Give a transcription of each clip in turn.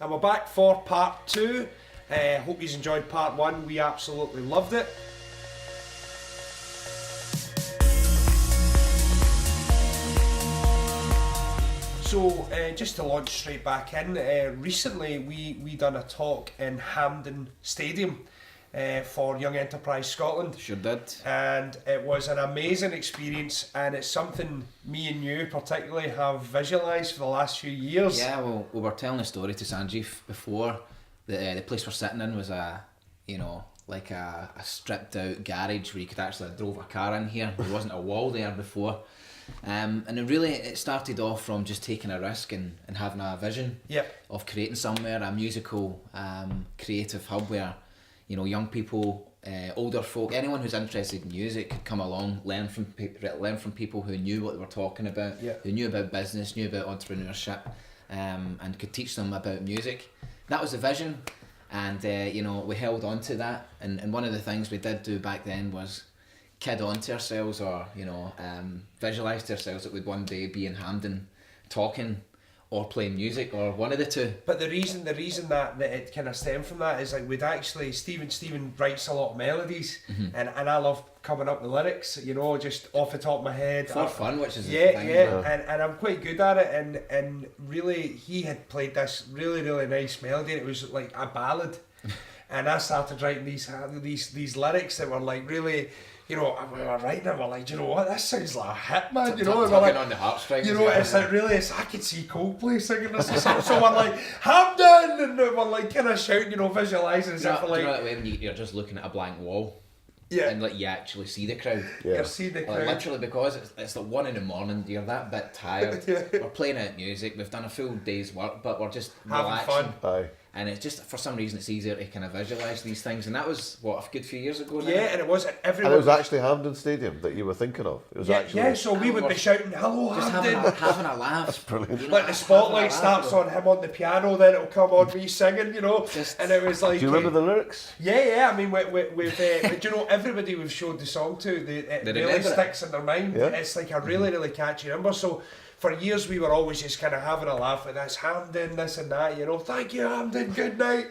And we're back for part 2. Hope you enjoyed part 1. We absolutely loved it. So just to launch straight back in, recently we done a talk in Hampden Stadium for Young Enterprise Scotland. Sure did. And it was an amazing experience, and it's something me and you particularly have visualised for the last few years. Yeah, well, we were telling a story to Sanjeev before. The place we're sitting in was a stripped out garage where you could actually have drove a car in here. There wasn't a wall there before. And it started off from just taking a risk and having a vision of creating somewhere, a musical creative hub where, you know, young people, older folk, anyone who's interested in music could come along, learn from people who knew what they were talking about, who knew about business, knew about entrepreneurship, and could teach them about music. That was the vision, and we held on to that. And one of the things we did do back then was kid on to ourselves, or visualise to ourselves that we'd one day be in Hampden talking or playing music, or one of the two. But the reason that it kind of stemmed from that is like we'd actually Stephen writes a lot of melodies, and I love coming up with lyrics, you know, just off the top of my head for fun, which is the thing. And I'm quite good at it, and really he had played this really nice melody, and it was like a ballad. And I started writing these lyrics that were like really, you know, we were writing it, we're like, you know what, this sounds like a hit, man, you know, tugging on the heartstrings. You know, it's like really, I could see Coldplay singing this or something, so we're like, Hampden, and we're like kind of shouting, you know, visualising as if we're like... Do you know that way when you're just looking at a blank wall? Yeah. And like you actually see the crowd. You see the crowd. Literally, because it's like 1 a.m, you're that bit tired. We're playing out music, we've done a full day's work, but we're just having relaxing. fun. Aye. And it's just, for some reason, it's easier to kind of visualise these things. And that was, what, a good few years ago now? Yeah, and it was everyone... And it was actually Hampden Stadium that you were thinking of. It was actually... Yeah, so we would be shouting, hello, just Hampden. having a laugh. That's brilliant. You know, Like the spotlight starts on him on the piano, then it'll come on me singing, you know. And it was like... Do you remember the lyrics? Yeah. I mean, we've but you know, everybody we've showed the song to, it really sticks in their mind. Yeah. It's like a really catchy number. So for years we were always just kind of having a laugh at this, Hampden, this and that, you know, thank you, Hampden, good night.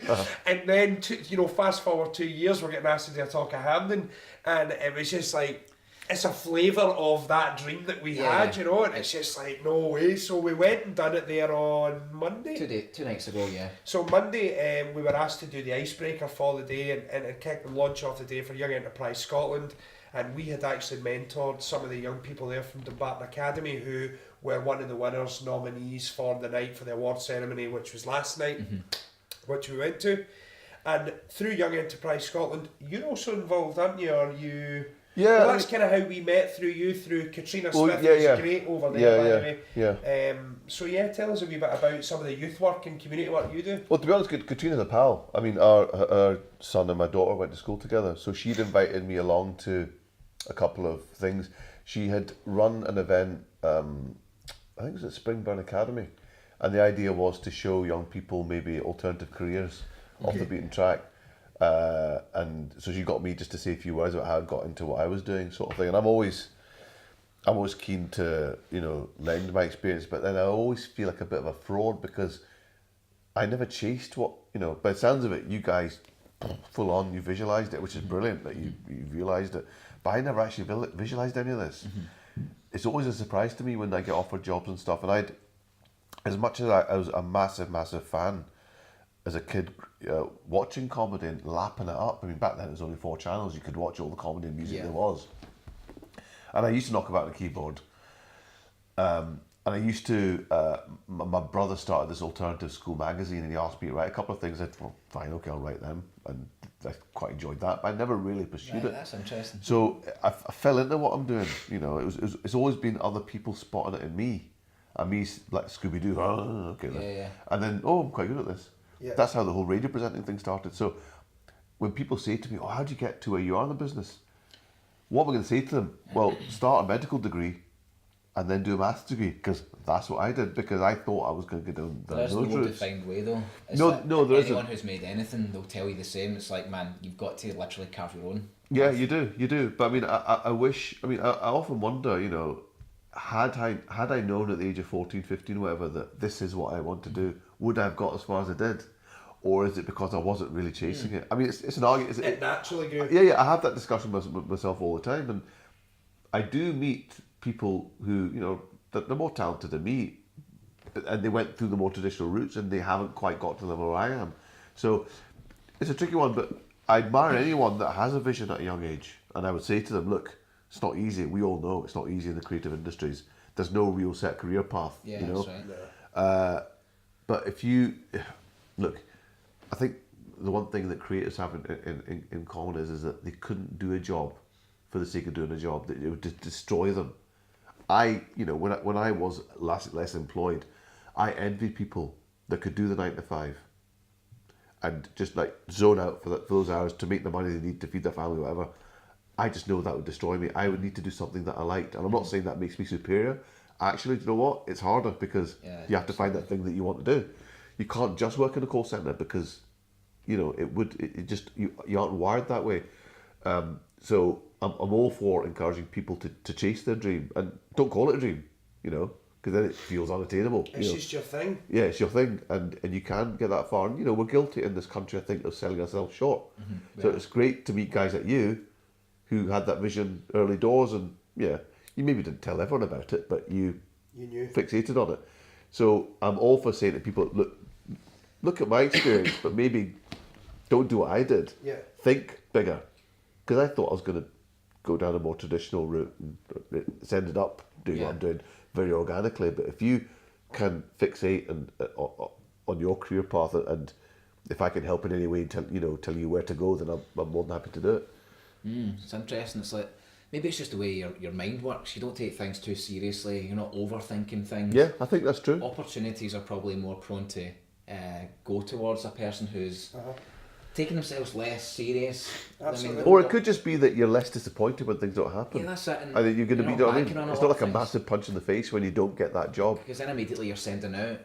And then, fast forward 2 years, we're getting asked to do a talk at Hampden, and it was just like, it's a flavour of that dream that we had, you know, and it's just like, no way. So we went and done it there on Monday. 2 nights ago, yeah. So Monday, we were asked to do the icebreaker for the day and kick the launch off the day for Young Enterprise Scotland, and we had actually mentored some of the young people there from Dumbarton Academy who were one of the winners nominees for the night for the award ceremony, which was last night, which we went to. And through Young Enterprise Scotland, you're also involved, aren't you? Are you? Yeah. Well, that's kind of how we met through you, through Katrina Smith, who's great over there, by the way. Yeah. So tell us a wee bit about some of the youth work and community work you do. Well, to be honest, Katrina's a pal. I mean, our son and my daughter went to school together, so she'd invited me along to a couple of things. She had run an event, I think it was at Springburn Academy, and the idea was to show young people maybe alternative careers off the beaten track. And so she got me just to say a few words about how I got into what I was doing, sort of thing. And I'm always keen to, you know, lend my experience, but then I always feel like a bit of a fraud because I never chased what, you know, by the sounds of it, you guys full on, you visualised it, which is brilliant that you realised it, but I never actually visualised any of this. It's always a surprise to me when I get offered jobs and stuff, and as much as I was a massive fan as a kid, watching comedy and lapping it up. I mean, back then it was only 4 channels. You could watch all the comedy and music there was. And I used to knock about the keyboard. And I used to, my brother started this alternative school magazine, and he asked me to write a couple of things. I said, well, fine, okay, I'll write them. And I quite enjoyed that, but I never really pursued it. That's interesting. So I fell into what I'm doing. You know, it's always been other people spotting it in me. And me, like Scooby-Doo, oh, okay then. And then, oh, I'm quite good at this. Yeah. That's how the whole radio presenting thing started. So when people say to me, oh, how did you get to where you are in the business? What am I going to say to them? Well, start a medical degree and then do a maths degree, because that's what I did, because I thought I was going to go down those routes. There's no defined way though. It's no, like there isn't. Anyone who's made anything, they'll tell you the same. It's like, man, you've got to literally carve your own. Yeah, you do. But I mean, I wish, I often wonder, you know, had I known at the age of 14, 15, whatever, that this is what I want to do, would I have got as far as I did? Or is it because I wasn't really chasing it? I mean, it's an argument. It naturally grew. Yeah, I have that discussion with myself all the time, and I do meet people who, that they're more talented than me, and they went through the more traditional routes, and they haven't quite got to the level where I am. So it's a tricky one, but I admire anyone that has a vision at a young age, and I would say to them, look, it's not easy. We all know it's not easy in the creative industries. There's no real set career path. Yeah, that's right. But if you look, I think the one thing that creators have in common is that they couldn't do a job for the sake of doing a job. That it would destroy them. When I was less employed, I envied people that could do the 9 to 5 and just like zone out for those hours to make the money they need to feed their family, whatever. I just know that would destroy me. I would need to do something that I liked, and I'm not saying that makes me superior. Actually, do you know what? It's harder because you have to find that thing that you want to do. You can't just work in a call centre because, you aren't wired that way. So I'm all for encouraging people to chase their dream, and don't call it a dream, because then it feels unattainable. It's just your thing. Yeah, it's your thing, and you can get that far. And we're guilty in this country, I think, of selling ourselves short. Mm-hmm. So it's great to meet guys like you who had that vision early doors, and you maybe didn't tell everyone about it, but you knew, fixated on it. So I'm all for saying to people, look at my experience, but maybe don't do what I did. Yeah. Think bigger, because I thought I was going to go down a more traditional route, and it's ended up doing what I'm doing very organically. But if you can fixate and on your career path, and if I can help in any way, tell you where to go, then I'm more than happy to do it. It's interesting. It's like maybe it's just the way your mind works. You don't take things too seriously. You're not overthinking things. Yeah, I think that's true. Opportunities are probably more prone to go towards a person who's taking themselves less serious. Absolutely. Or it could just be that you're less disappointed when things don't happen. Yeah, that's it. And you're going to be, it's not like a massive punch in the face when you don't get that job. Because then immediately you're sending out,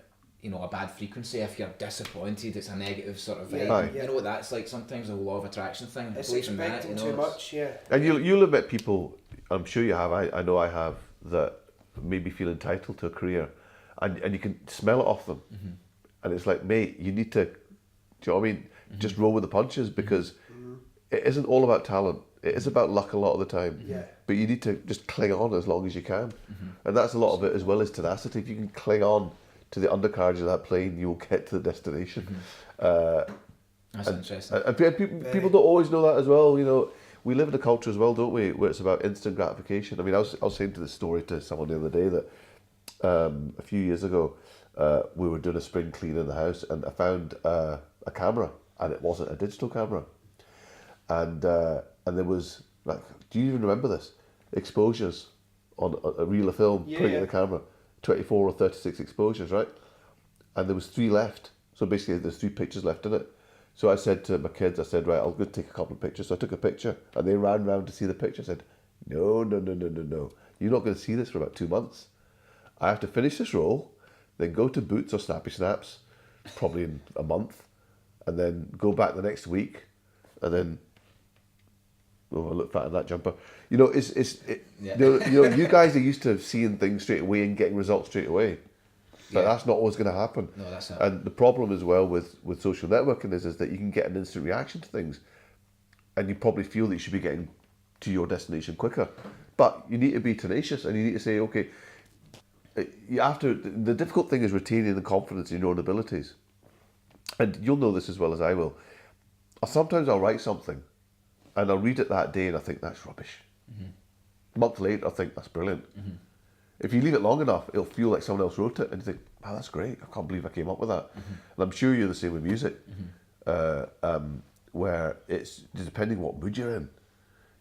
a bad frequency. If you're disappointed, it's a negative sort of vibe. You know what that's like sometimes, the law of attraction thing. It's expecting too much, And you'll admit people, I'm sure you have, I know I have, that maybe feel entitled to a career, and you can smell it off them. Mm-hmm. And it's like, mate, you need to, do you know what I mean? Mm-hmm. Just roll with the punches, because it isn't all about talent. It is about luck a lot of the time. Yeah. But you need to just cling on as long as you can. Mm-hmm. And that's a lot of it, as well as tenacity. If you can cling on to the undercarriage of that plane, you'll get to the destination. Mm-hmm. That's interesting. And people don't always know that as well. We live in a culture as well, don't we, where it's about instant gratification. I mean, I was saying this story to someone the other day that a few years ago, we were doing a spring clean in the house, and I found a camera, and it wasn't a digital camera. And there was, like, do you even remember this? Exposures on a reel of film, putting it in the camera. 24 or 36 exposures, right? And there was 3 left. So basically there's 3 pictures left in it. So I said to my kids, right, I'll go take a couple of pictures. So I took a picture, and they ran round to see the picture. I said, no. You're not going to see this for about 2 months. I have to finish this roll, then go to Boots or Snappy Snaps, probably in a month, and then go back the next week, and then, I look fat in that jumper. You guys are used to seeing things straight away and getting results straight away. But that's not always going to happen. No, that's not. And the problem as well with social networking is that you can get an instant reaction to things, and you probably feel that you should be getting to your destination quicker. But you need to be tenacious, and you need to say, okay, the difficult thing is retaining the confidence in your own abilities. And you'll know this as well as I will. Sometimes I'll write something, and I'll read it that day, and I think that's rubbish. Mm-hmm. A month later, I think that's brilliant. Mm-hmm. If you leave it long enough, it'll feel like someone else wrote it, and you think, wow, that's great. I can't believe I came up with that. Mm-hmm. And I'm sure you're the same with music, where it's depending what mood you're in.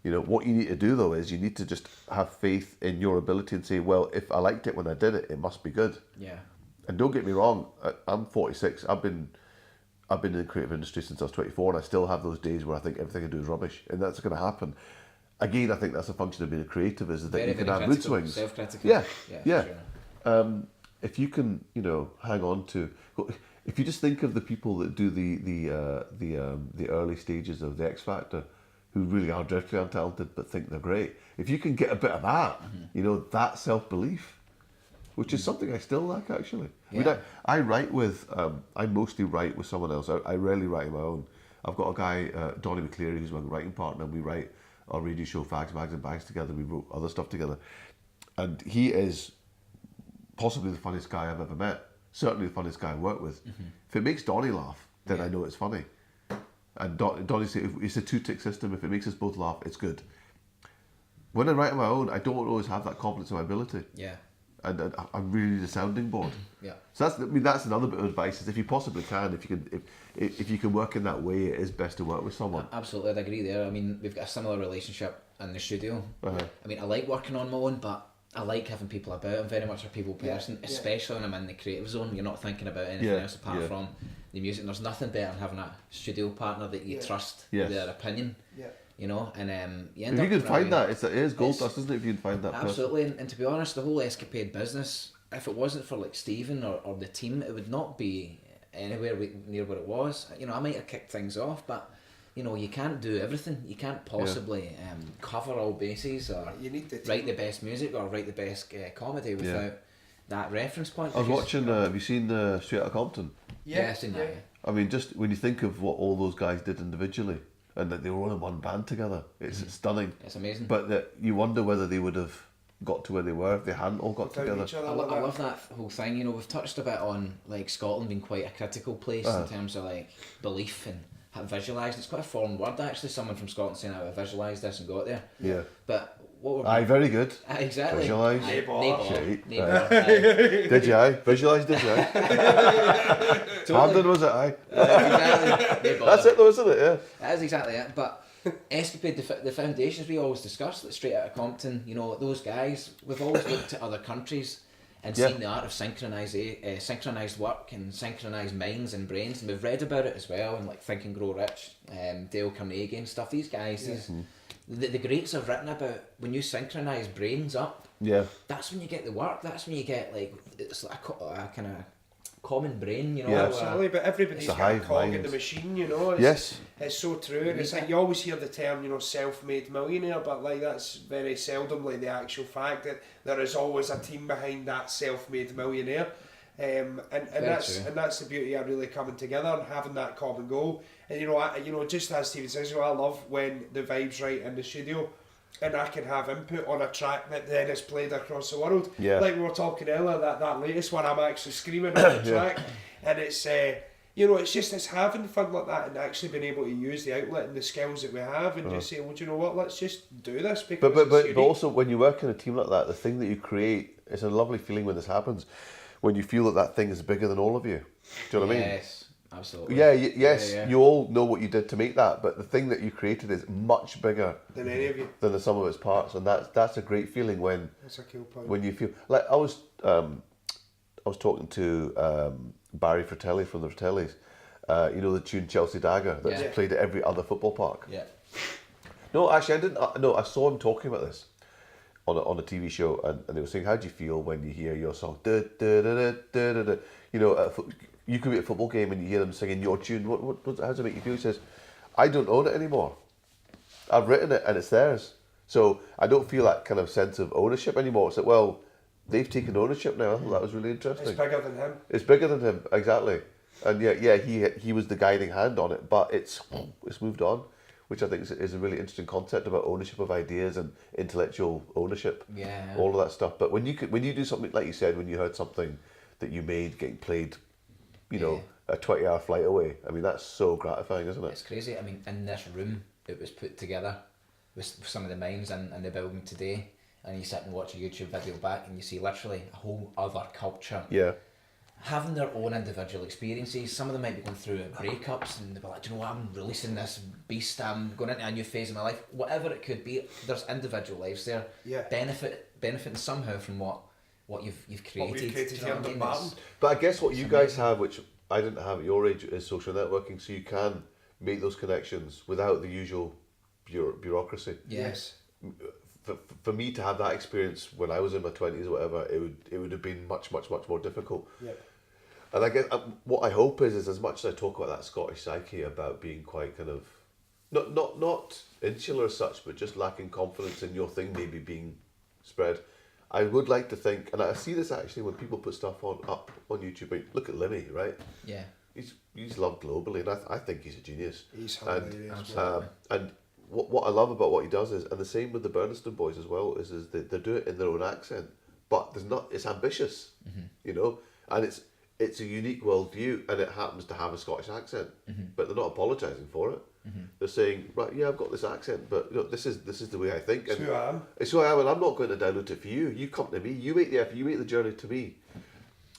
What you need to do, though, is you need to just have faith in your ability and say, well, if I liked it when I did it, it must be good. Yeah. And don't get me wrong, I'm 46. I've been in the creative industry since I was 24, and I still have those days where I think everything I do is rubbish, and that's going to happen. Again, I think that's a function of being a creative, is that you can have mood swings. Self-critical. Yeah. Sure. If you can, hang on to. If you just think of the people that do the early stages of the X Factor, who really are dreadfully untalented but think they're great. If you can get a bit of that, that self-belief, which is something I still lack, actually. Yeah. I write with, I mostly write with someone else. I rarely write on my own. I've got a guy, Donnie McCleary, who's my writing partner, and we write our radio show Fags, Mags and Bags together. We wrote other stuff together. And he is possibly the funniest guy I've ever met. Certainly the funniest guy I work with. Mm-hmm. If it makes Donnie laugh, then I know it's funny. And Donnie said, it's a two-tick system. If it makes us both laugh, it's good. When I write on my own, I don't always have that confidence in my ability. Yeah. And I'm really the sounding board. Yeah. So that's another bit of advice: is if you possibly can, if you can work in that way, it is best to work with someone. Absolutely, I'd agree there. I mean, we've got a similar relationship in the studio. Uh-huh. I mean, I like working on my own, but I like having people about. I'm very much a people person, especially when I'm in the creative zone. You're not thinking about anything else apart from the music. And there's nothing better than having a studio partner that you trust their opinion. Yeah. You know, and if you can find that, it is gold dust, isn't it? If you can find that, absolutely. And to be honest, the whole Escapade business, if it wasn't for like Stephen or the team, it would not be anywhere near what it was. You know, I might have kicked things off, but you know, you can't do everything. You can't possibly cover all bases, or you need to write the best music or write the best comedy without that reference point. I was watching. Have you seen Straight Outta Compton? Yeah, I've seen that. Yeah. I mean, just when you think of what all those guys did individually, and that they were all in one band together, it's stunning. It's amazing. But that you wonder whether they would have got to where they were if they hadn't all got together. I love that whole thing. You know, we've touched a bit on like Scotland being quite a critical place in terms of like belief and visualised. It's quite a foreign word actually. Someone from Scotland saying, "I visualised this and got there." Yeah. But what were very good. Exactly. Visualise. Neighbour. Did you? Visualise, did you? Totally. Hamden was it? Exactly. That's it though, isn't it? Yeah. That is exactly it. But Escapade, the foundations we always discuss, like Straight Outta Compton, you know, those guys, we've always looked at other countries and seen the art of synchronised work and synchronised minds and brains, and we've read about it as well, and like Think and Grow Rich, Dale Carnegie and stuff. These guys, the greats have written about when you synchronise brains up. Yeah. That's when you get the work. That's when you get like it's like a kind of common brain, you know. Yeah, absolutely. But everybody's got a cog in the machine, you know. It's so true. And it's like you always hear the term, you know, self-made millionaire, but like that's very seldomly the actual fact that there is always a team behind that self-made millionaire. And that's the beauty of really coming together and having that common goal. And you know, just as Stephen says, I love when the vibe's right in the studio and I can have input on a track that then is played across the world. Yeah. Like we were talking earlier, that latest one, I'm actually screaming on the track, and it's you know, it's having fun like that and actually being able to use the outlet and the skills that we have and just say, well, do you know what, let's just do this because but also when you work in a team like that, the thing that you create, it's a lovely feeling when this happens. When you feel that thing is bigger than all of you. Do you know what I mean? Yes, absolutely. Yeah, you all know what you did to make that, but the thing that you created is much bigger than any of you. Than the sum of its parts, and that's a great feeling when. That's a cool point. When you feel like I was talking to Barry Fratelli from the Fratellis. You know the tune Chelsea Dagger that's played at every other football park. Yeah. No, actually, I didn't. No, I saw him talking about this. On a TV show, and they were saying, how do you feel when you hear your song? Da, da, da, da, da, da, da. You know, you could be at a football game and you hear them singing your tune. How does it make you feel? He says, I don't own it anymore. I've written it and it's theirs. So I don't feel that kind of sense of ownership anymore. It's like, well, they've taken ownership now. I thought that was really interesting. It's bigger than him. It's bigger than him, exactly. And he was the guiding hand on it, but it's moved on. Which I think is a really interesting concept about ownership of ideas and intellectual ownership. Yeah. All of that stuff. But when you do something like you said, when you heard something that you made getting played, you know, a 20-hour flight away. I mean, that's so gratifying, isn't it? It's crazy. I mean, in this room, it was put together with some of the minds in the building today, and you sit and watch a YouTube video back, and you see literally a whole other culture. Yeah. Having their own individual experiences. Some of them might be going through breakups and they'll be like, do you know what, I'm releasing this beast, I'm going into a new phase of my life. Whatever it could be, there's individual lives there benefiting somehow from what you've created. What we've created here in Dumbarton. But I guess what you guys have, which I didn't have at your age, is social networking, so you can make those connections without the usual bureaucracy. Yes. For me to have that experience when I was in my 20s or whatever, it would have been much more difficult. Yep. And I guess what I hope is as much as I talk about that Scottish psyche, about being quite kind of not insular as such, but just lacking confidence in your thing maybe being spread, I would like to think, and I see this actually when people put stuff up on YouTube. Like, look at Lemmy, right? Yeah. He's loved globally, and I think he's a genius. He's hilarious. And what I love about what he does is, and the same with the Burniston boys as well, is they do it in their own accent, but it's ambitious, you know, and it's a unique worldview, and it happens to have a Scottish accent, but they're not apologising for it. They're saying, right, yeah, I've got this accent, but you know, this is the way I think. It's who I am. It's who I am, and I'm not going to download it for you. You come to me. You make the effort. You make the journey to me.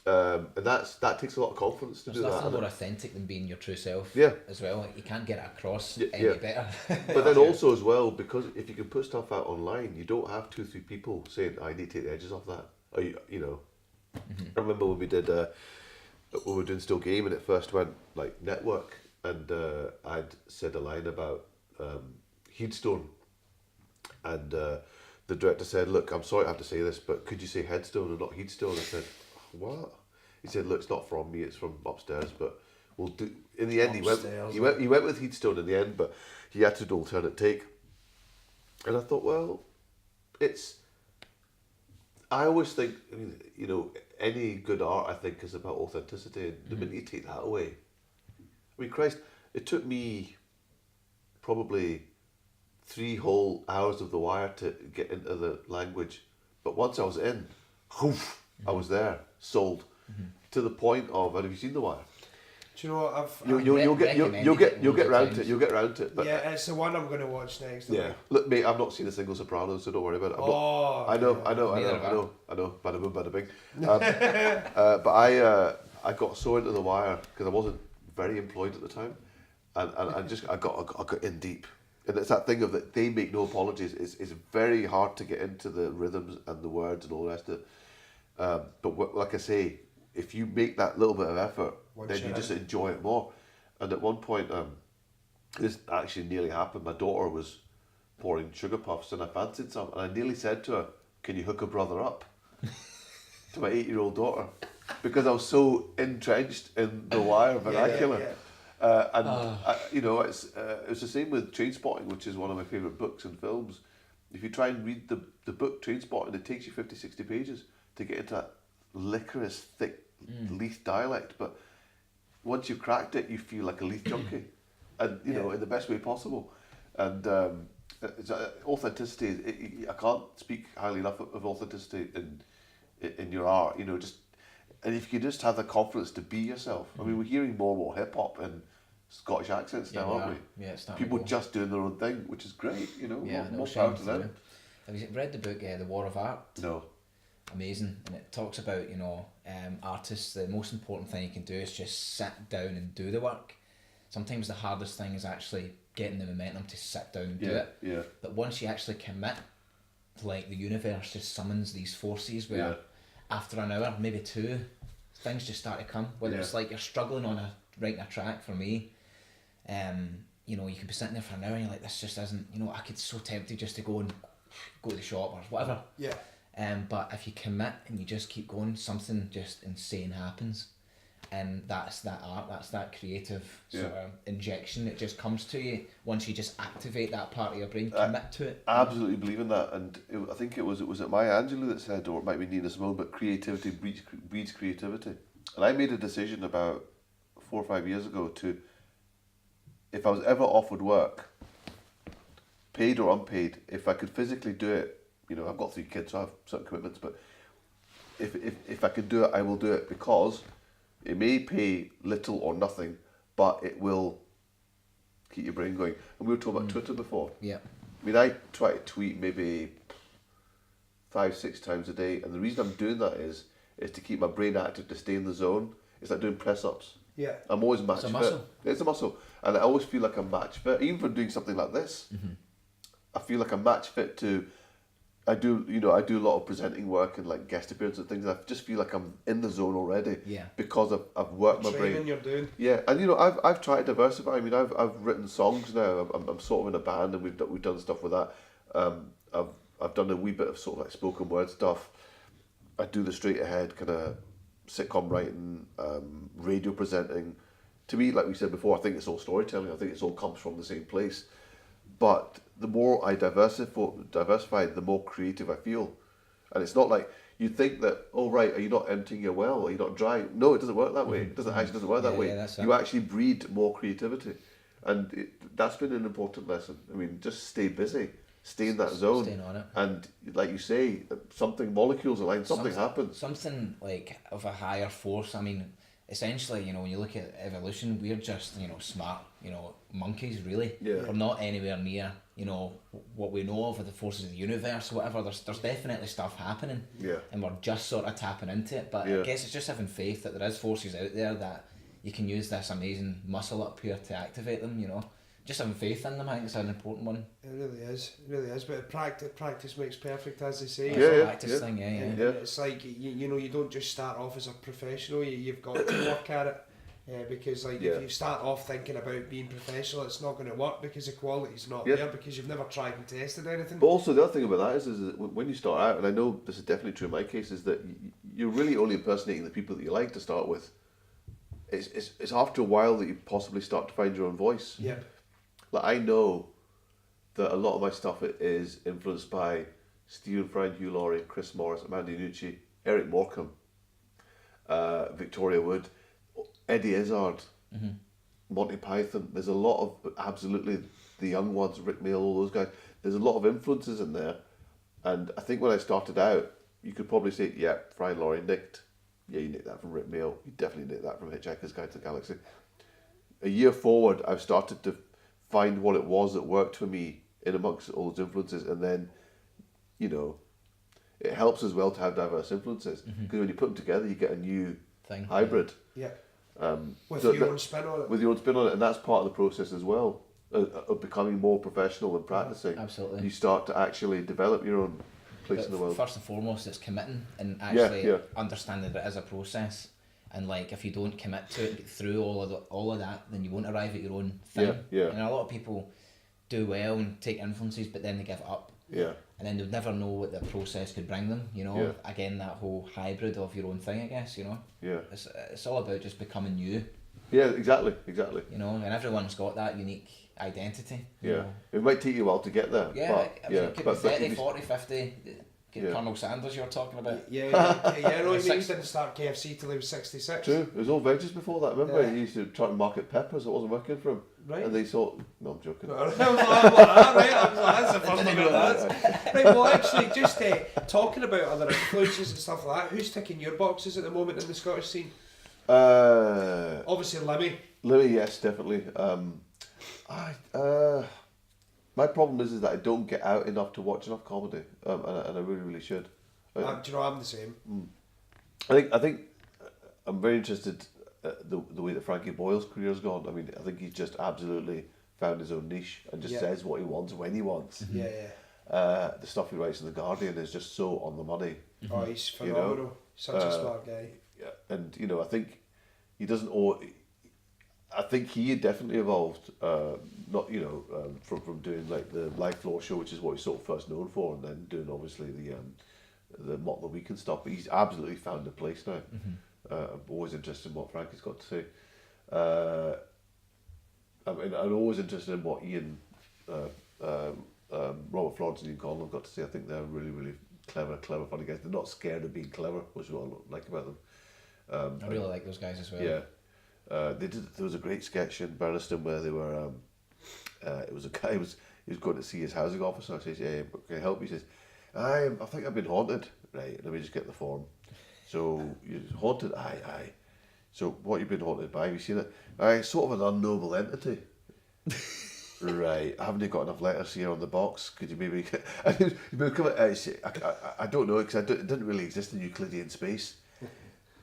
And that takes a lot of confidence to do that. There's nothing more authentic than being your true self. Yeah. As well, like, you can't get it across any better. But then also as well, because if you can put stuff out online, you don't have 2 or 3 people saying, "I need to take the edges off that." Or you know, I remember when we did when we were doing Still Game, and it first went like network, and I'd said a line about Headstone, and the director said, "Look, I'm sorry I have to say this, but could you say Headstone and not Headstone?" I said, "What?" He said, "Look, it's not from me, it's from upstairs, but we'll do." In the end, he went with Headstone in the end, but he had to do alternate take. And I thought, well, I always think, I mean, you know, any good art, I think, is about authenticity, and the minute you take that away, I mean, Christ, it took me probably 3 whole hours of The Wire to get into the language, but once I was in, I was there, sold, to the point of, and have you seen The Wire? Do you know what you'll get round to it. You'll get round to it. But yeah, it's the one I'm going to watch next. Yeah, look, mate, I've not seen a single Sopranos, so don't worry about it. I know. Bada boom, bada bing. But I got so into The Wire because I wasn't very employed at the time, and I got in deep. And it's that thing of that they make no apologies. It's very hard to get into the rhythms and the words and all the rest of it. But like I say, if you make that little bit of effort, then you just enjoy it more. And at one point, this actually nearly happened. My daughter was pouring sugar puffs, and I fancied some, and I nearly said to her, "Can you hook a brother up?" to my 8-year-old daughter, because I was so entrenched in The Wire vernacular. You know, it's the same with Trainspotting, which is one of my favourite books and films. If you try and read the book Trainspotting, it takes you 50, 60 pages to get into that licorice, thick Leith dialect. But once you've cracked it, you feel like a Leith junkie, and you know, in the best way possible. And authenticity, I can't speak highly enough of authenticity in your art. You know, and if you just have the confidence to be yourself. I mean, we're hearing more and more hip hop and Scottish accents now, aren't we? Yeah, it's people just doing their own thing, which is great. You know, yeah, more power to them. Have you read the book The War of Art? No. Amazing, and it talks about, you know, artists. The most important thing you can do is just sit down and do the work. Sometimes the hardest thing is actually getting the momentum to sit down and do it. Yeah. But once you actually commit, like the universe just summons these forces where after an hour, maybe 2, things just start to come. Whether it's like you're struggling on writing a track, for me, you know, you can be sitting there for an hour and you're like, this just isn't, you know, I could so tempted just to go to the shop or whatever. Yeah. But if you commit and you just keep going, something just insane happens. And that's that art, that's that creative sort of injection that just comes to you once you just activate that part of your brain, commit to it. I absolutely believe in that, and I think it was at Maya Angelou that said, or it might be Nina Simone, but creativity breeds creativity. And I made a decision about 4 or 5 years ago to, if I was ever offered work, paid or unpaid, if I could physically do it, you know, I've got 3 kids, so I have certain commitments, but if I could do it, I will do it, because it may pay little or nothing, but it will keep your brain going. And we were talking about Twitter before. Yeah. I mean, I try to tweet maybe 5-6 times a day, and the reason I'm doing that is to keep my brain active, to stay in the zone. It's like doing press-ups. Yeah. I'm always match fit. It's a muscle. It's a muscle. And I always feel like I'm match fit. Even for doing something like this, I feel like I'm match fit to... I do a lot of presenting work and like guest appearances and things, and I just feel like I'm in the zone already. Yeah. Because I've worked my brain. You're doing. Yeah, and you know, I've tried to diversify. I mean, I've written songs now. I'm sort of in a band, and we've done stuff with that. I've done a wee bit of sort of like spoken word stuff. I do the straight ahead kind of sitcom writing, radio presenting. To me, like we said before, I think it's all storytelling. I think it's all comes from the same place. But the more I diversify, the more creative I feel. And it's not like you think that, oh right, are you not emptying your well? Are you not dry? No, it doesn't work that way. It doesn't work that way. You actually breed more creativity. And that's been an important lesson. I mean, just stay busy. Stay in that zone. Staying on it. And like you say, molecules align, something happens. Something like of a higher force. I mean, essentially, when you look at evolution, we're just, smart, monkeys, really. Yeah. We're not anywhere near, what we know of the forces of the universe, whatever. There's definitely stuff happening. Yeah. And we're just sort of tapping into it. But I guess it's just having faith that there is forces out there that you can use this amazing muscle up here to activate them, Just having faith in them, I think it's an important one. It really is. But practice makes perfect, as they say. It's a practice thing, yeah. It's like, you don't just start off as a professional, you've got to work at it. Because if you start off thinking about being professional, it's not going to work because the quality's not there, because you've never tried and tested anything. But also the other thing about that is that when you start out, and I know this is definitely true in my case, is that you're really only impersonating the people that you like to start with. It's after a while that you possibly start to find your own voice. Yep. Like, I know that a lot of my stuff is influenced by Stephen Fry, Hugh Laurie, Chris Morris, Amanda Iannucci, Eric Morecambe, Victoria Wood, Eddie Izzard, Monty Python. There's a lot of absolutely the young ones, Rick Mail, all those guys. There's a lot of influences in there. And I think when I started out, you could probably say, yeah, Fry and Laurie nicked. Yeah, you nicked that from Rick Mail. You definitely nicked that from Hitchhiker's Guide to the Galaxy. A year forward, I've started to find what it was that worked for me in amongst all those influences, and then, it helps as well to have diverse influences, because when you put them together, you get a new hybrid. Yeah. With your own spin on it. With your own spin on it, and that's part of the process as well, of becoming more professional and practicing. Absolutely. You start to actually develop your own place in the world. First and foremost, it's committing and actually understanding that it is a process. And if you don't commit to it through all of that, then you won't arrive at your own thing. Yeah. And a lot of people do well and take influences, but then they give it up. Yeah. And then they'll never know what the process could bring them. Again, that whole hybrid of your own thing, I guess. Yeah. It's all about just becoming you. Yeah, exactly. And everyone's got that unique identity. Yeah. It might take you a while to get there. Yeah. It could be 30, 40, 50. Colonel Sanders you're talking about. Yeah, no, he didn't start KFC till he was 66. True, it was all veggies before that, remember? He used to try to market peppers, it wasn't working for him. Right. And they thought, no, I'm joking. That's the first thing about that. Right, well actually, just talking about other influences and stuff like that, who's ticking your boxes at the moment in the Scottish scene? Obviously Limmy. Limmy, yes, definitely. My problem is that I don't get out enough to watch enough comedy, and I really, really should. Do you know, I'm the same. I think I'm very interested the way that Frankie Boyle's career's gone. I mean, I think he's just absolutely found his own niche and just says what he wants when he wants. The stuff he writes in The Guardian is just so on the money. Oh, he's phenomenal. Such a smart guy. Yeah, and I think he doesn't owe. I think he had definitely evolved, not from doing like the live floor show, which is what he's sort of first known for, and then doing obviously the Mock the Week and stuff. But he's absolutely found a place now. I'm always interested in what Frankie's got to say. I'm always interested in what Ian, Robert Florence and Ian Conlon have got to say. I think they're really, really clever, funny guys. They're not scared of being clever, which is what I like about them. I really like those guys as well. Yeah. There was a great sketch in Burniston where they were. It was a guy he was going to see his housing officer. Says, "Hey, can I help you?" He says, I think I've been haunted. Right, let me just get the form. So you're haunted? Aye. So what you've been haunted by? Have you seen it? Aye, sort of an unknowable entity. Right, I haven't got enough letters here on the box. Could you maybe? I don't know, because it didn't really exist in Euclidean space.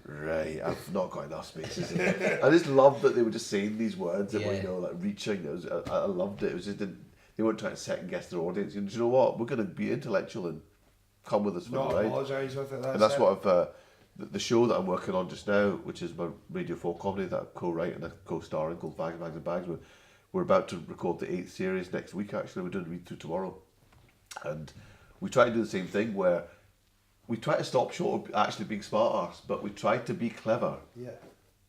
Right, I've not got enough spaces. I just loved that they were just saying these words and like reaching. I loved it. It was just they weren't trying to second guess their audience. And do you know what? We're going to be intellectual and come with us for the ride. Apologise with it. And that's what I've. The show that I'm working on just now, which is my Radio 4 comedy that I co-write and I co-star in, called Fags, Bags and Bags. We're about to record the 8th series next week. Actually, we're doing a read through tomorrow, and we try to do the same thing where we try to stop short of actually being smart arse, but we try to be clever. Yeah.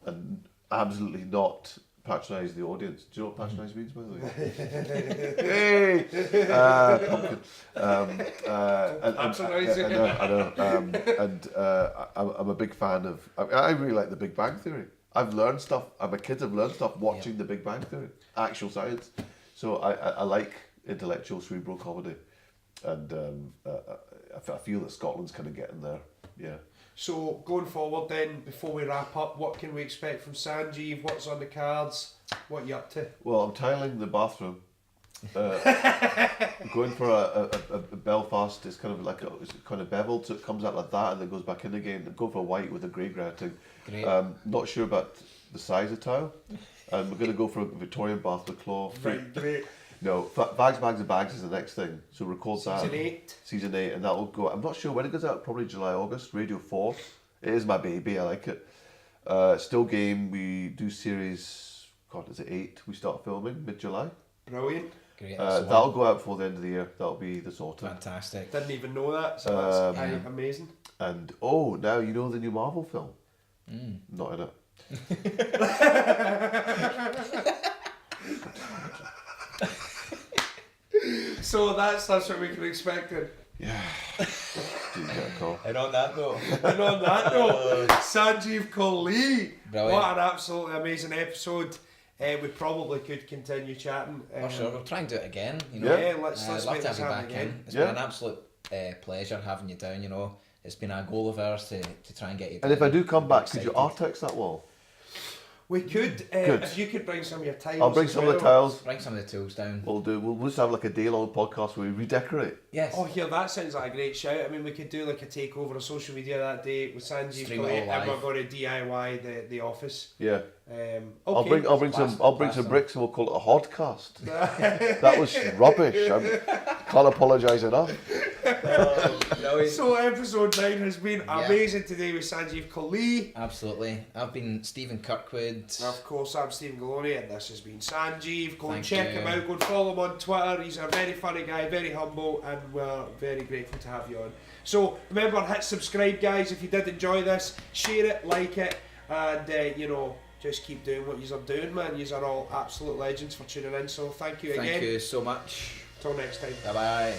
And absolutely not patronise the audience. Do you know what patronise means, by the way? Hey! Pumpkin. I know. I'm a big fan of... I really like The Big Bang Theory. I've learned stuff. I'm a kid. I've learned stuff watching The Big Bang Theory. Actual science. So I like intellectual cerebral comedy. And I feel that Scotland's kind of getting there. Yeah. So going forward then, before we wrap up, what can we expect from Sanjeev? What's on the cards? What are you up to? Well, I'm tiling the bathroom. I'm going for a Belfast. It's kind of like it's kind of beveled, so it comes out like that and then goes back in again. I'm going for a white with a grey granting. Great. Not sure about the size of tile. We're going to go for a Victorian bath with claw. Right, great. No, Fags, Bags and Bags is the next thing. So record that. Season 8, and that will go. I'm not sure when it goes out. Probably July, August. Radio 4. It is my baby. I like it. Still game. We do series. God, is it 8? We start filming mid-July. Brilliant. Great. That'll go out before the end of the year. That'll be this autumn. Fantastic. Didn't even know that. So that's amazing. And now you know the new Marvel film. Not in it. So that's what we can expect then. Yeah. Didn't get a call. And on that note, Sanjeev Kohli. Brilliant. What an absolutely amazing episode. We probably could continue chatting. Sure, we'll try and do it again. You know, yeah, let's love make to have this you happen back again. in. It's been an absolute pleasure having you down. You know, it's been a goal of ours to try and get you. And if I do come back, could you artex that wall? We could, if you could bring some of your tiles. I'll bring some of the tiles. Bring some of the tools down. We'll just have like a day-long podcast where we redecorate. Yes. Oh, here, that sounds like a great shout. I mean, we could do like a takeover of social media that day with Sanjeev Kohli, and we're going to DIY the office. Yeah. Okay. I'll bring some bricks and we'll call it a hodcast. That was rubbish. I can't apologise enough. So episode 9 has been amazing today with Sanjeev Kohli. Absolutely. I've been Stephen Kirkwood. Of course, I'm Stephen Galoni, and this has been Sanjeev. Go and check him out. Go and follow him on Twitter. He's a very funny guy, very humble, and we're very grateful to have you on. So remember, hit subscribe, guys. If you did enjoy this, share it, like it, and just keep doing what you're doing, man. You are all absolute legends for tuning in. So thank you again. Thank you so much. Till next time. Bye bye.